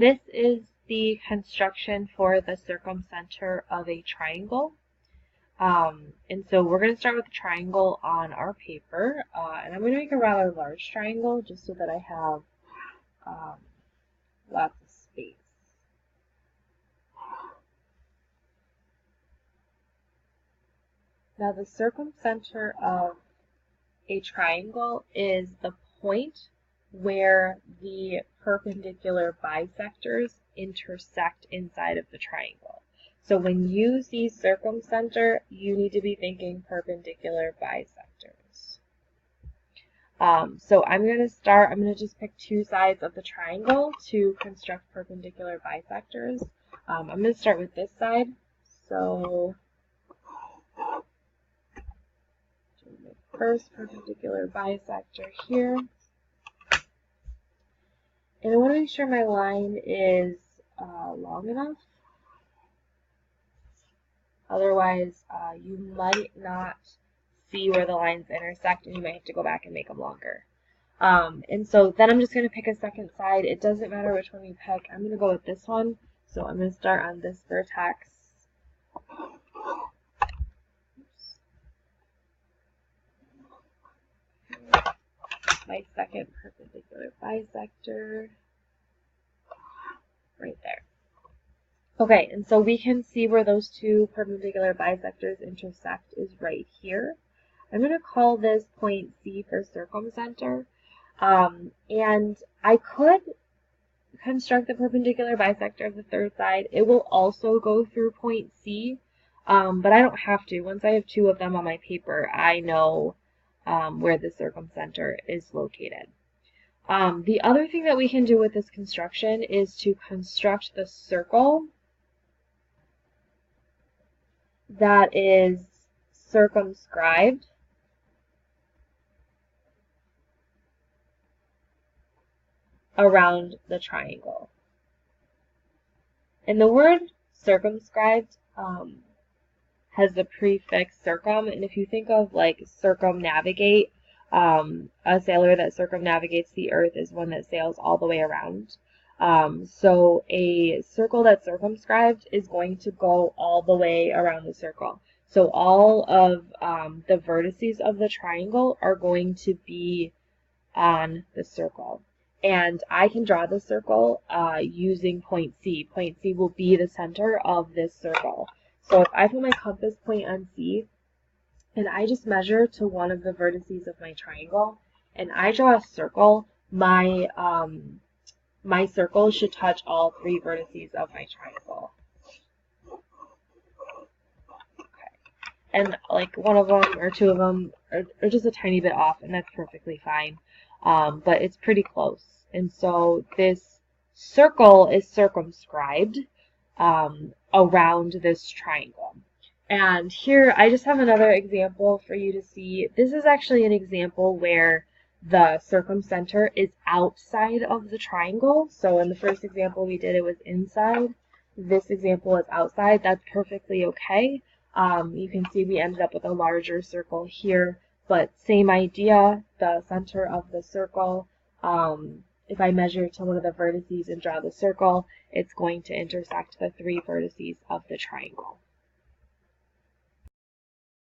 This is the construction for the circumcenter of a triangle. And so we're going to start with the triangle on our paper, and I'm going to make a rather large triangle just so that I have lots of space. Now the circumcenter of a triangle is the point where the perpendicular bisectors intersect inside of the triangle. So when you see circumcenter, you need to be thinking perpendicular bisectors. So I'm going to just pick two sides of the triangle to construct perpendicular bisectors. I'm going to start with this side. So the first perpendicular bisector here. And I want to make sure my line is long enough. Otherwise, you might not see where the lines intersect and you might have to go back and make them longer. And so then I'm just going to pick a second side. It doesn't matter which one you pick. I'm going to go with this one. So I'm going to start on this vertex. My second perpendicular bisector right there. Okay, and so we can see where those two perpendicular bisectors intersect is right here. I'm going to call this point C for circumcenter. And I could construct the perpendicular bisector of the third side. It will also go through point C, but I don't have to. Once I have two of them on my paper, I know where the circumcenter is located. The other thing that we can do with this construction is to construct the circle that is circumscribed around the triangle. And the word circumscribed has the prefix circum, and if you think of like circumnavigate, a sailor that circumnavigates the earth is one that sails all the way around. So a circle that's circumscribed is going to go all the way around the circle. So all of the vertices of the triangle are going to be on the circle. And I can draw the circle using point C. Point C will be the center of this circle. So if I put my compass point on C, and I just measure to one of the vertices of my triangle, and I draw a circle, my circle should touch all three vertices of my triangle. Okay. And like one of them or two of them are just a tiny bit off, and that's perfectly fine. But it's pretty close. And so this circle is circumscribed around this triangle. And here I just have another example for you to see. This is actually an example where the circumcenter is outside of the triangle. So in the first example we did, it was inside. This example is outside. That's perfectly okay. You can see we ended up with a larger circle here, but same idea, the center of the circle. If I measure to one of the vertices and draw the circle, it's going to intersect the three vertices of the triangle.